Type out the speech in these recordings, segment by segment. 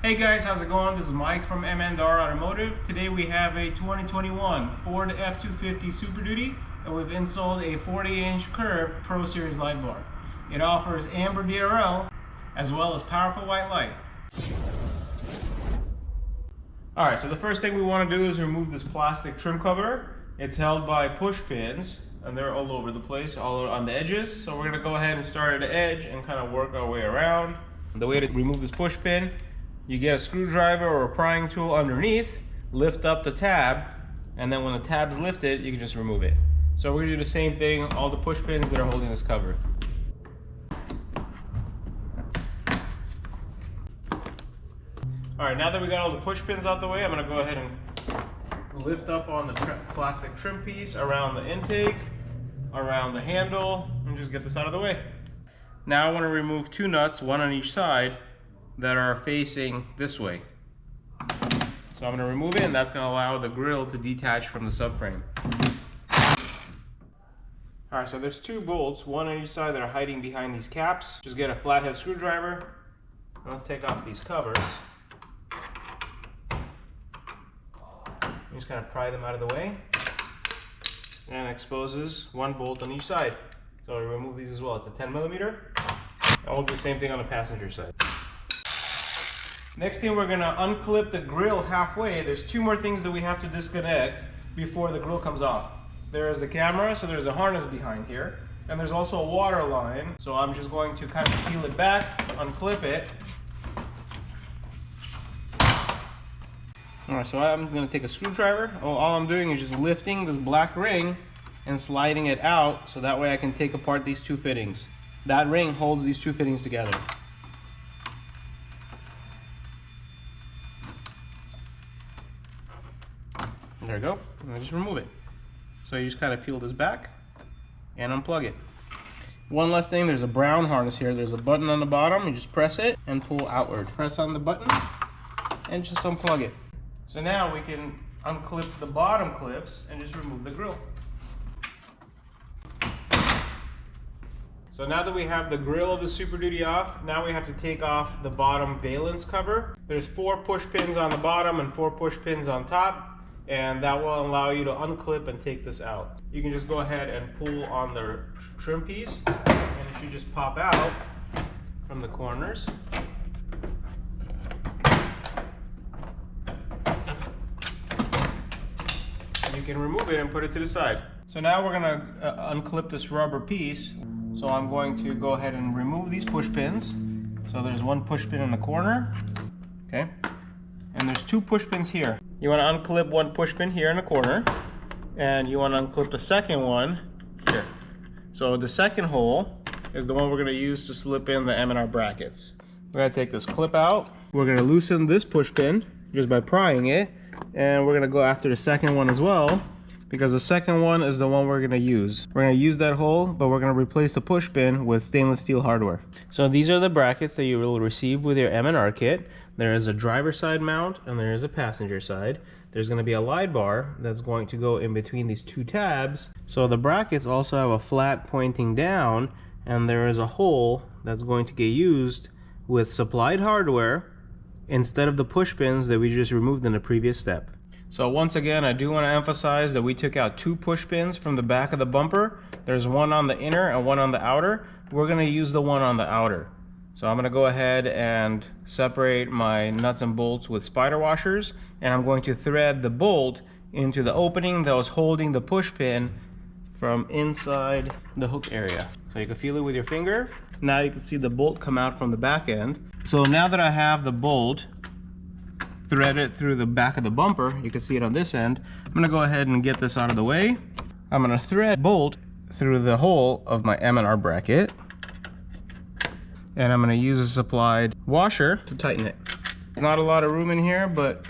Hey guys, how's it going? This is Mike from M&R Automotive. Today we have a 2021 Ford F-250 Super Duty, and we've installed a 40-inch curved Pro Series light bar. It offers amber DRL as well as powerful white light. Alright, so the first thing we want to do is remove this plastic trim cover. It's held by push pins, and they're all over the place, all on the edges. So we're going to go ahead and start at the edge and kind of work our way around. The way to remove this push pin, you get a screwdriver or a prying tool underneath, lift up the tab, and then when the tab's lifted, you can just remove it. So we're going to do the same thing, all the push pins that are holding this cover. Alright, now that we got all the push pins out the way, I'm going to go ahead and lift up on the plastic trim piece around the intake, around the handle, and just get this out of the way. Now I want to remove two nuts, one on each side, that are facing this way. So I'm going to remove it, and that's going to allow the grille to detach from the subframe. Alright, so there's two bolts, one on each side, that are hiding behind these caps. Just get a flathead screwdriver, and let's take off these covers. Just kind of pry them out of the way, and it exposes one bolt on each side. So we remove these as well. It's a 10mm. And we'll do the same thing on the passenger side. Next thing, we're going to unclip the grille halfway. There's two more things that we have to disconnect before the grille comes off. There is the camera, so there's a harness behind here, and there's also a water line. So I'm just going to kind of peel it back, unclip it. Alright, so I'm going to take a screwdriver. All I'm doing is just lifting this black ring and sliding it out, so that way I can take apart these two fittings. That ring holds these two fittings together. There we go, and I just remove it. So you just kind of peel this back and unplug it. One last thing, there's a brown harness here. There's a button on the bottom. You just press it and pull outward. Press on the button and just unplug it. So now we can unclip the bottom clips and just remove the grille. So now that we have the grille of the Super Duty off, now we have to take off the bottom valence cover. There's 4 push pins on the bottom and 4 push pins on top, and that will allow you to unclip and take this out. You can just go ahead and pull on the trim piece, and it should just pop out from the corners. You can remove it and put it to the side. So now we're going to unclip this rubber piece. So I'm going to go ahead and remove these push pins. So there's one push pin in the corner, okay? And there's 2 push pins here. You want to unclip one push pin here in the corner, and you want to unclip the second one here. So the second hole is the one we're going to use to slip in the M&R brackets. We're going to take this clip out. We're going to loosen this push pin just by prying it, and we're going to go after the second one as well, because the second one is the one we're going to use. We're going to use that hole, but we're going to replace the push pin with stainless steel hardware. So these are the brackets that you will receive with your M&R kit. There is a driver side mount and there is a passenger side. There's going to be a light bar that's going to go in between these 2 tabs. So the brackets also have a flat pointing down, and there is a hole that's going to get used with supplied hardware instead of the push pins that we just removed in the previous step. So once again, I do want to emphasize that we took out 2 push pins from the back of the bumper. There's one on the inner and one on the outer. We're going to use the one on the outer. So I'm going to go ahead and separate my nuts and bolts with spider washers, and I'm going to thread the bolt into the opening that was holding the push pin from inside the hook area. So you can feel it with your finger. Now you can see the bolt come out from the back end. So now that I have the bolt threaded through the back of the bumper, you can see it on this end, I'm going to go ahead and get this out of the way. I'm going to thread bolt through the hole of my M&R bracket, and I'm going to use a supplied washer to tighten it. There's not a lot of room in here, but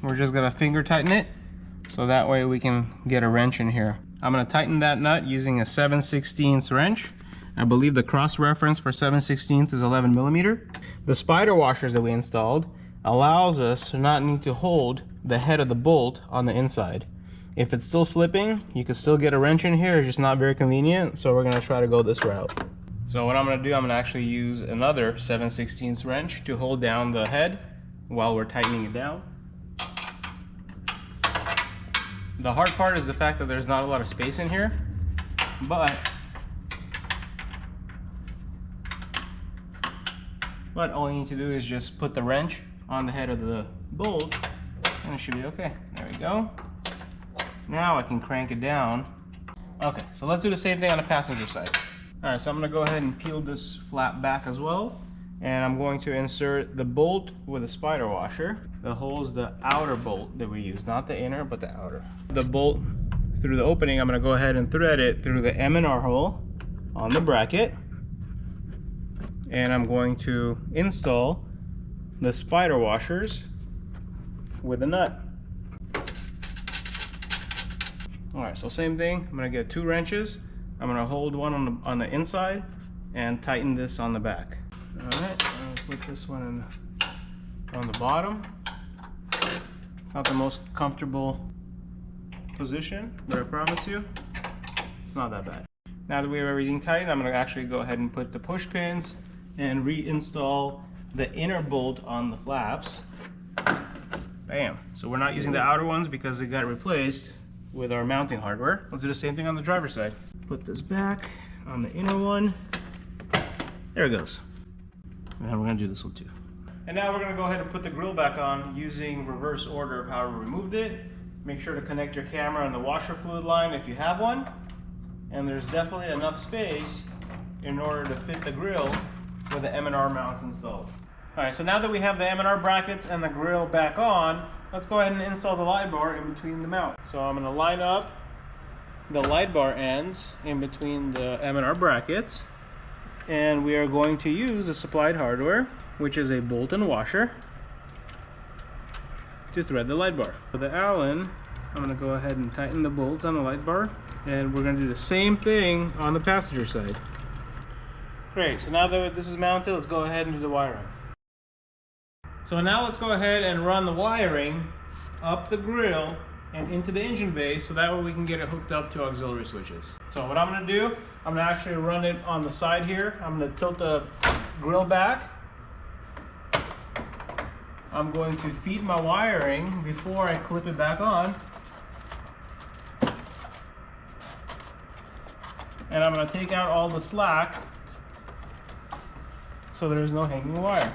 we're just going to finger tighten it, so that way we can get a wrench in here. I'm going to tighten that nut using a 7/16 wrench. I believe the cross reference for 7/16 is 11mm. The spider washers that we installed allows us to not need to hold the head of the bolt on the inside. If it's still slipping, you can still get a wrench in here. It's just not very convenient, so we're going to try to go this route. So what I'm going to do, I'm going to actually use another 7/16 wrench to hold down the head while we're tightening it down. The hard part is the fact that there's not a lot of space in here, but all you need to do is just put the wrench on the head of the bolt and it should be okay. There we go. Now I can crank it down. Okay, so let's do the same thing on the passenger side. Alright, so I'm going to go ahead and peel this flap back as well. And I'm going to insert the bolt with a spider washer that holds the outer bolt that we use, not the inner, but the outer. The bolt through the opening, I'm going to go ahead and thread it through the M&R hole on the bracket. And I'm going to install the spider washers with a nut. Alright, so same thing. I'm going to get 2 wrenches. I'm going to hold one on the inside and tighten this on the back. Alright, I'm going to put this one on the bottom. It's not the most comfortable position, but I promise you, it's not that bad. Now that we have everything tightened, I'm going to actually go ahead and put the push pins and reinstall the inner bolt on the flaps. Bam. So we're not using the outer ones because they got replaced with our mounting hardware. Let's do the same thing on the driver's side. Put this back on the inner one. There it goes. And we're going to do this one too. And now we're going to go ahead and put the grill back on using reverse order of how we removed it. Make sure to connect your camera and the washer fluid line if you have one. And there's definitely enough space in order to fit the grill with the M&R mounts installed. Alright, so now that we have the M&R brackets and the grill back on, let's go ahead and install the light bar in between the mounts. So I'm going to line up the light bar ends in between the M&R brackets, and we are going to use the supplied hardware, which is a bolt and washer, to thread the light bar. For the Allen, I'm going to go ahead and tighten the bolts on the light bar, and we're going to do the same thing on the passenger side. Great, so now that this is mounted, let's go ahead and do the wiring. So now let's go ahead and run the wiring up the grill and into the engine bay, so that way we can get it hooked up to auxiliary switches. So what I'm going to do, I'm going to actually run it on the side here. I'm going to tilt the grill back. I'm going to feed my wiring before I clip it back on. And I'm going to take out all the slack so there's no hanging wire.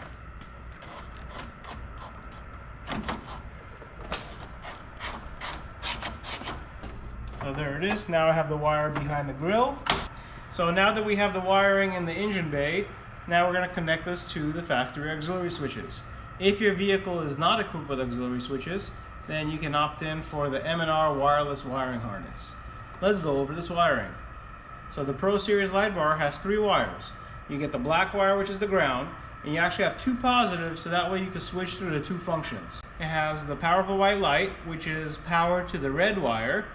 So there it is. Now I have the wire behind the grill. So now that we have the wiring in the engine bay, now we're going to connect this to the factory auxiliary switches. If your vehicle is not equipped with auxiliary switches, then you can opt in for the M&R wireless wiring harness. Let's go over this wiring. So the Pro Series light bar has 3 wires. You get the black wire, which is the ground, and you actually have 2 positives, so that way you can switch through the 2 functions. It has the powerful white light, which is power to the red wire,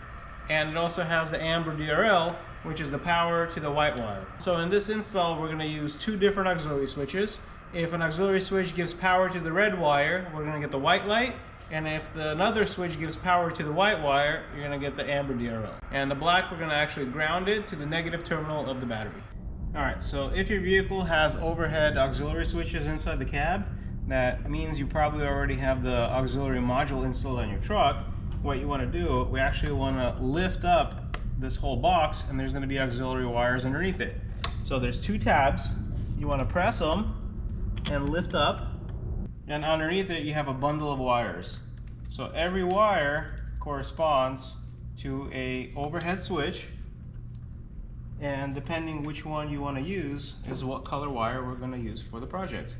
and it also has the amber DRL, which is the power to the white wire. So in this install, we're going to use 2 different auxiliary switches. If an auxiliary switch gives power to the red wire, we're going to get the white light, and if another switch gives power to the white wire, you're going to get the amber DRL. And the black, we're going to actually ground it to the negative terminal of the battery. Alright, so if your vehicle has overhead auxiliary switches inside the cab, that means you probably already have the auxiliary module installed on your truck. What you want to do, we actually want to lift up this whole box, and there's going to be auxiliary wires underneath it. So there's 2 tabs. You want to press them and lift up, and underneath it you have a bundle of wires. So every wire corresponds to a overhead switch, and depending which one you want to use is what color wire we're going to use for the project.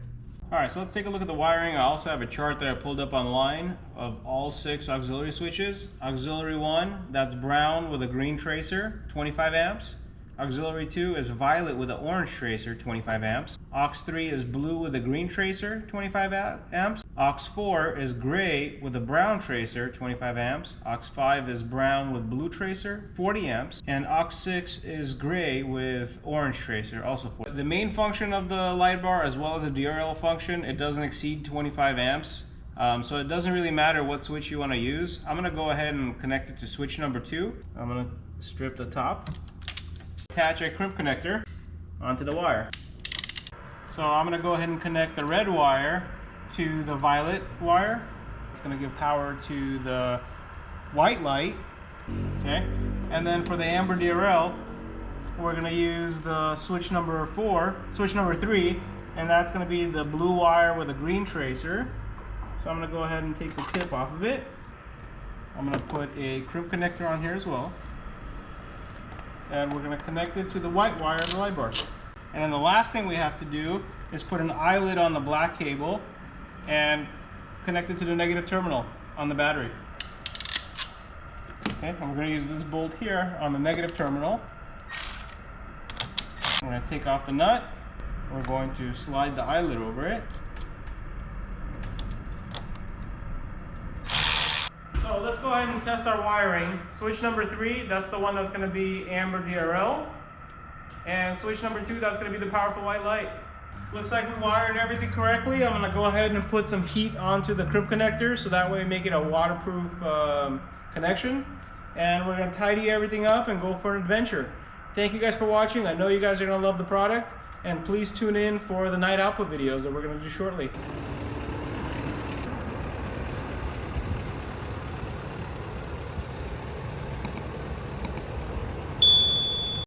Alright, so let's take a look at the wiring. I also have a chart that I pulled up online of all 6 auxiliary switches. Auxiliary 1, that's brown with a green tracer, 25 amps. Auxiliary 2 is violet with an orange tracer, 25 amps. Aux 3 is blue with a green tracer, 25 amps. Aux 4 is gray with a brown tracer, 25 amps. Aux 5 is brown with blue tracer, 40 amps. And Aux 6 is gray with orange tracer, also 40. The main function of the light bar, as well as the DRL function, it doesn't exceed 25 amps. So it doesn't really matter what switch you want to use. I'm going to go ahead and connect it to switch number 2. I'm going to strip the top. Attach a crimp connector onto the wire. So I'm going to go ahead and connect the red wire to the violet wire. It's going to give power to the white light. Okay, and then for the amber DRL, we're going to use the switch number 3, and that's going to be the blue wire with a green tracer. So I'm going to go ahead and take the tip off of it. I'm going to put a crimp connector on here as well. And we're going to connect it to the white wire of the light bar. And then the last thing we have to do is put an eyelet on the black cable and connect it to the negative terminal on the battery. Okay, and we're going to use this bolt here on the negative terminal. I'm going to take off the nut. We're going to slide the eyelet over it. So let's go ahead and test our wiring. Switch number 3, that's the one that's going to be amber DRL. And switch number 2, that's going to be the powerful white light. Looks like we wired everything correctly. I'm going to go ahead and put some heat onto the crimp connector so that way make it a waterproof connection. And we're going to tidy everything up and go for an adventure. Thank you guys for watching. I know you guys are going to love the product. And please tune in for the night output videos that we're going to do shortly.